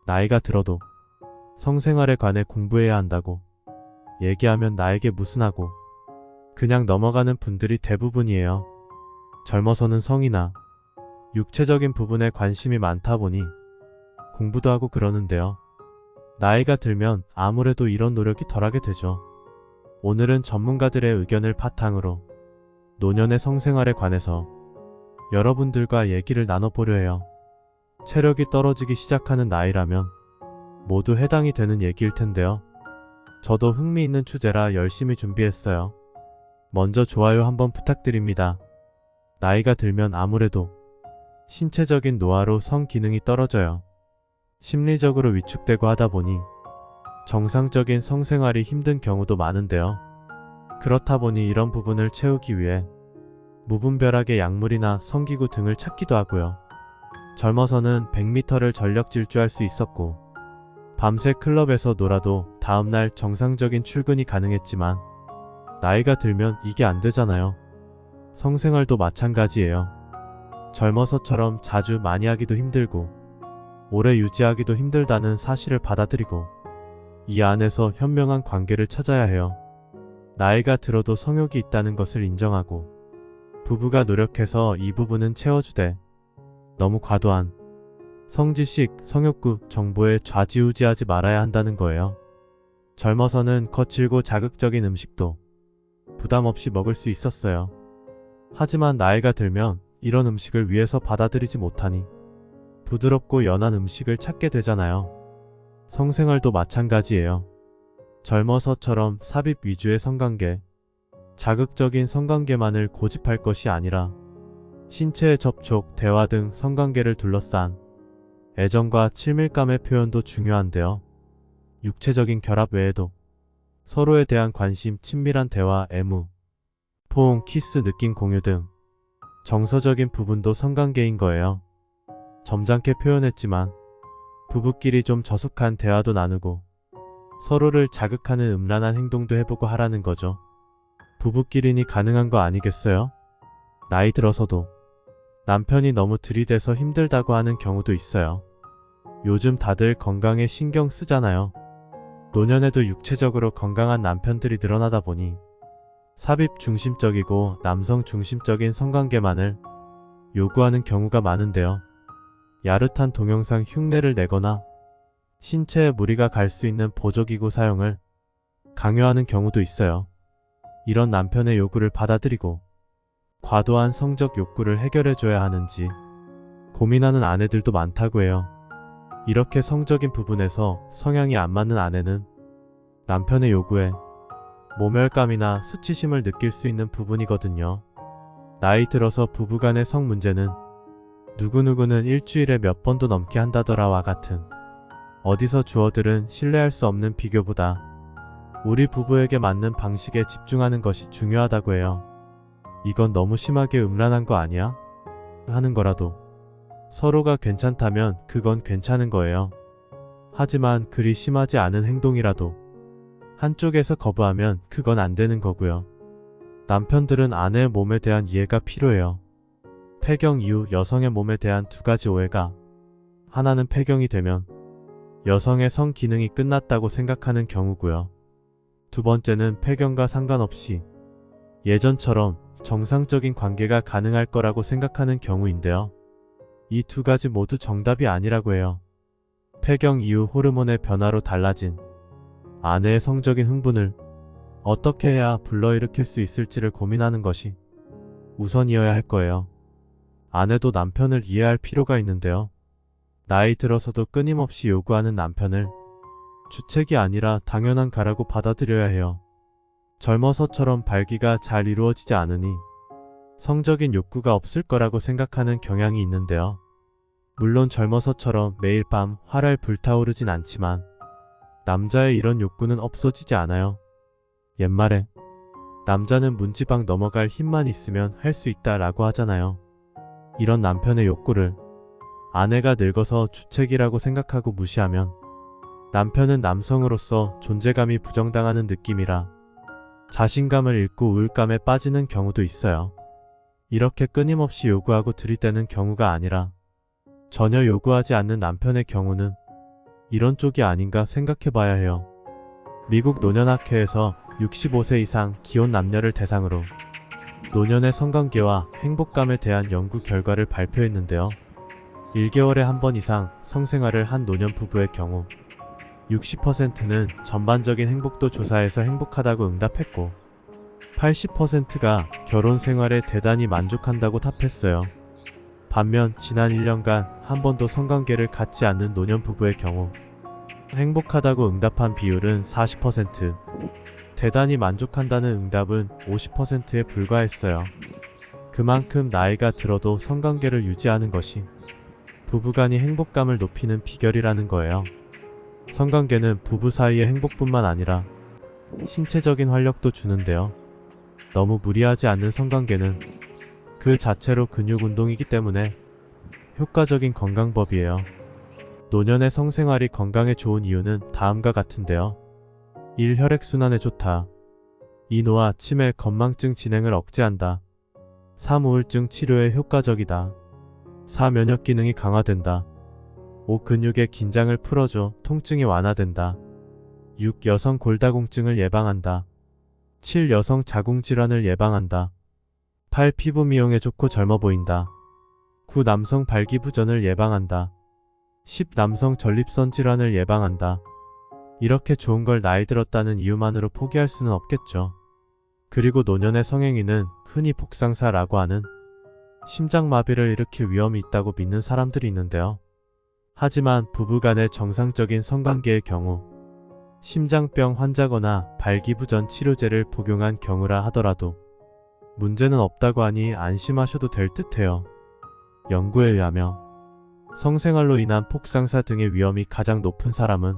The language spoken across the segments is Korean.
나이가 들어도 성생활에 관해 공부해야 한다고 얘기하면 나에게 무슨 하고 그냥 넘어가는 분들이 대부분이에요. 젊어서는 성이나 육체적인 부분에 관심이 많다 보니 공부도 하고 그러는데요. 나이가 들면 아무래도 이런 노력이 덜하게 되죠. 오늘은 전문가들의 의견을 바탕으로 노년의 성생활에 관해서 여러분들과 얘기를 나눠보려 해요. 체력이 떨어지기 시작하는 나이라면 모두 해당이 되는 얘기일 텐데요. 저도 흥미있는 주제라 열심히 준비했어요. 먼저 좋아요 한번 부탁드립니다. 나이가 들면 아무래도 신체적인 노화로 성 기능이 떨어져요. 심리적으로 위축되고 하다 보니 정상적인 성생활이 힘든 경우도 많은데요. 그렇다 보니 이런 부분을 채우기 위해 무분별하게 약물이나 성기구 등을 찾기도 하고요. 젊어서는 100m를 전력 질주할 수 있었고 밤새 클럽에서 놀아도 다음날 정상적인 출근이 가능했지만 나이가 들면 이게 안 되잖아요. 성생활도 마찬가지예요. 젊어서처럼 자주 많이 하기도 힘들고 오래 유지하기도 힘들다는 사실을 받아들이고 이 안에서 현명한 관계를 찾아야 해요. 나이가 들어도 성욕이 있다는 것을 인정하고 부부가 노력해서 이 부분은 채워주되 너무 과도한 성지식, 성욕구 정보에 좌지우지하지 말아야 한다는 거예요. 젊어서는 거칠고 자극적인 음식도 부담 없이 먹을 수 있었어요. 하지만 나이가 들면 이런 음식을 위해서 받아들이지 못하니 부드럽고 연한 음식을 찾게 되잖아요. 성생활도 마찬가지예요. 젊어서처럼 삽입 위주의 성관계, 자극적인 성관계만을 고집할 것이 아니라 신체의 접촉, 대화 등 성관계를 둘러싼 애정과 친밀감의 표현도 중요한데요. 육체적인 결합 외에도 서로에 대한 관심, 친밀한 대화, 애무, 포옹, 키스, 느낌 공유 등 정서적인 부분도 성관계인 거예요. 점잖게 표현했지만 부부끼리 좀 저속한 대화도 나누고 서로를 자극하는 음란한 행동도 해보고 하라는 거죠. 부부끼리니 가능한 거 아니겠어요? 나이 들어서도 남편이 너무 들이대서 힘들다고 하는 경우도 있어요. 요즘 다들 건강에 신경 쓰잖아요. 노년에도 육체적으로 건강한 남편들이 늘어나다 보니 삽입 중심적이고 남성 중심적인 성관계만을 요구하는 경우가 많은데요. 야릇한 동영상 흉내를 내거나 신체에 무리가 갈 수 있는 보조기구 사용을 강요하는 경우도 있어요. 이런 남편의 요구를 받아들이고 과도한 성적 욕구를 해결해줘야 하는지 고민하는 아내들도 많다고 해요. 이렇게 성적인 부분에서 성향이 안 맞는 아내는 남편의 요구에 모멸감이나 수치심을 느낄 수 있는 부분이거든요. 나이 들어서 부부간의 성 문제는 누구누구는 일주일에 몇 번도 넘게 한다더라와 같은 어디서 주워들은 신뢰할 수 없는 비교보다 우리 부부에게 맞는 방식에 집중하는 것이 중요하다고 해요. 이건 너무 심하게 음란한 거 아니야? 하는 거라도 서로가 괜찮다면 그건 괜찮은 거예요. 하지만 그리 심하지 않은 행동이라도 한쪽에서 거부하면 그건 안 되는 거고요. 남편들은 아내의 몸에 대한 이해가 필요해요. 폐경 이후 여성의 몸에 대한 두 가지 오해가 하나는 폐경이 되면 여성의 성 기능이 끝났다고 생각하는 경우고요. 두 번째는 폐경과 상관없이 예전처럼 정상적인 관계가 가능할 거라고 생각하는 경우인데요. 이 두 가지 모두 정답이 아니라고 해요. 폐경 이후 호르몬의 변화로 달라진 아내의 성적인 흥분을 어떻게 해야 불러일으킬 수 있을지를 고민하는 것이 우선이어야 할 거예요. 아내도 남편을 이해할 필요가 있는데요. 나이 들어서도 끊임없이 요구하는 남편을 주책이 아니라 당연한 가라고 받아들여야 해요. 젊어서처럼 발기가 잘 이루어지지 않으니 성적인 욕구가 없을 거라고 생각하는 경향이 있는데요. 물론 젊어서처럼 매일 밤 활활 불타오르진 않지만 남자의 이런 욕구는 없어지지 않아요. 옛말에 남자는 문지방 넘어갈 힘만 있으면 할 수 있다 라고 하잖아요. 이런 남편의 욕구를 아내가 늙어서 주책이라고 생각하고 무시하면 남편은 남성으로서 존재감이 부정당하는 느낌이라 자신감을 잃고 우울감에 빠지는 경우도 있어요. 이렇게 끊임없이 요구하고 들이대는 경우가 아니라 전혀 요구하지 않는 남편의 경우는 이런 쪽이 아닌가 생각해봐야 해요. 미국 노년학회에서 65세 이상 기혼 남녀를 대상으로 노년의 성관계와 행복감에 대한 연구 결과를 발표했는데요. 1개월에 한 번 이상 성생활을 한 노년 부부의 경우 60%는 전반적인 행복도 조사에서 행복하다고 응답했고 80%가 결혼 생활에 대단히 만족한다고 답했어요. 반면 지난 1년간 한 번도 성관계를 갖지 않는 노년 부부의 경우 행복하다고 응답한 비율은 40%, 대단히 만족한다는 응답은 50%에 불과했어요. 그만큼 나이가 들어도 성관계를 유지하는 것이 부부간의 행복감을 높이는 비결이라는 거예요. 성관계는 부부 사이의 행복뿐만 아니라 신체적인 활력도 주는데요. 너무 무리하지 않는 성관계는 그 자체로 근육 운동이기 때문에 효과적인 건강법이에요. 노년의 성생활이 건강에 좋은 이유는 다음과 같은데요. 1. 혈액순환에 좋다. 2. 노화, 치매, 건망증 진행을 억제한다. 3. 우울증 치료에 효과적이다. 4. 면역 기능이 강화된다. 5. 근육의 긴장을 풀어줘 통증이 완화된다. 6. 여성 골다공증을 예방한다. 7. 여성 자궁질환을 예방한다. 8. 피부 미용에 좋고 젊어 보인다. 9. 남성 발기부전을 예방한다. 10. 남성 전립선 질환을 예방한다. 이렇게 좋은 걸 나이 들었다는 이유만으로 포기할 수는 없겠죠. 그리고 노년의 성행위는 흔히 복상사라고 하는 심장마비를 일으킬 위험이 있다고 믿는 사람들이 있는데요. 하지만 부부간의 정상적인 성관계의 경우 심장병 환자거나 발기부전 치료제를 복용한 경우라 하더라도 문제는 없다고 하니 안심하셔도 될 듯해요. 연구에 의하면 성생활로 인한 폭상사 등의 위험이 가장 높은 사람은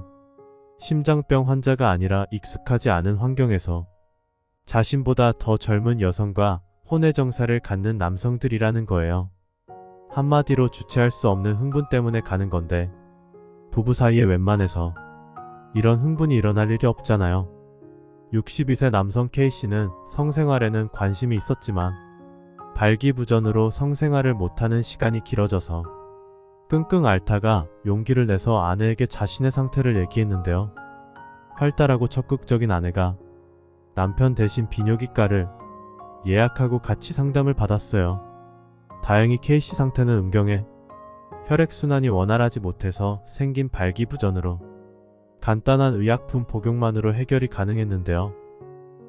심장병 환자가 아니라 익숙하지 않은 환경에서 자신보다 더 젊은 여성과 혼외정사를 갖는 남성들이라는 거예요. 한마디로 주체할 수 없는 흥분 때문에 가는 건데 부부 사이에 웬만해서 이런 흥분이 일어날 일이 없잖아요. 62세 남성 K씨는 성생활에는 관심이 있었지만 발기부전으로 성생활을 못하는 시간이 길어져서 끙끙 앓다가 용기를 내서 아내에게 자신의 상태를 얘기했는데요. 활달하고 적극적인 아내가 남편 대신 비뇨기과를 예약하고 같이 상담을 받았어요. 다행히 K씨 상태는 음경해 혈액순환이 원활하지 못해서 생긴 발기부전으로 간단한 의약품 복용만으로 해결이 가능했는데요.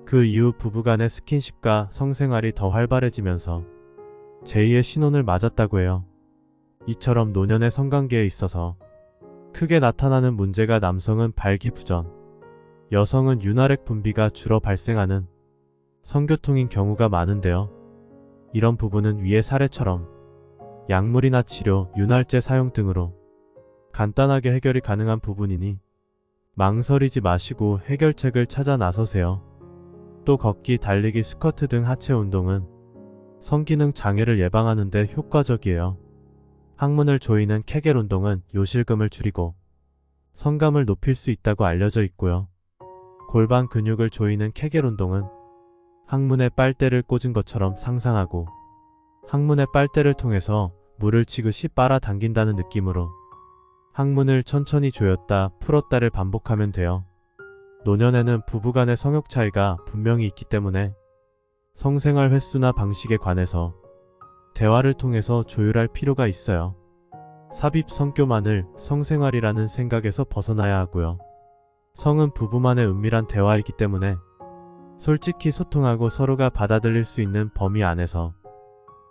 그 이후 부부간의 스킨십과 성생활이 더 활발해지면서 제2의 신혼을 맞았다고 해요. 이처럼 노년의 성관계에 있어서 크게 나타나는 문제가 남성은 발기부전, 여성은 윤활액 분비가 주로 발생하는 성교통인 경우가 많은데요. 이런 부분은 위의 사례처럼 약물이나 치료, 윤활제 사용 등으로 간단하게 해결이 가능한 부분이니 망설이지 마시고 해결책을 찾아 나서세요. 또 걷기, 달리기, 스쿼트 등 하체 운동은 성기능 장애를 예방하는 데 효과적이에요. 항문을 조이는 케겔 운동은 요실금을 줄이고 성감을 높일 수 있다고 알려져 있고요. 골반 근육을 조이는 케겔 운동은 항문에 빨대를 꽂은 것처럼 상상하고 항문에 빨대를 통해서 물을 치듯이 빨아당긴다는 느낌으로 항문을 천천히 조였다 풀었다를 반복하면 돼요. 노년에는 부부간의 성욕 차이가 분명히 있기 때문에 성생활 횟수나 방식에 관해서 대화를 통해서 조율할 필요가 있어요. 삽입 성교만을 성생활이라는 생각에서 벗어나야 하고요. 성은 부부만의 은밀한 대화이기 때문에 솔직히 소통하고 서로가 받아들일 수 있는 범위 안에서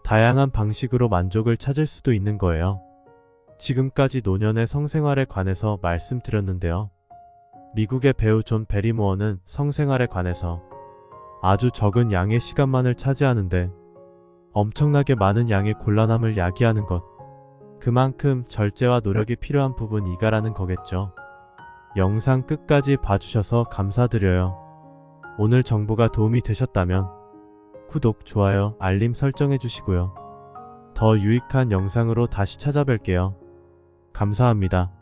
다양한 방식으로 만족을 찾을 수도 있는 거예요. 지금까지 노년의 성생활에 관해서 말씀드렸는데요. 미국의 배우 존 베리모어는 성생활에 관해서 아주 적은 양의 시간만을 차지하는데 엄청나게 많은 양의 곤란함을 야기하는 것. 그만큼 절제와 노력이 필요한 부분이가라는 거겠죠. 영상 끝까지 봐주셔서 감사드려요. 오늘 정보가 도움이 되셨다면 구독, 좋아요, 알림 설정해 주시고요. 더 유익한 영상으로 다시 찾아뵐게요. 감사합니다.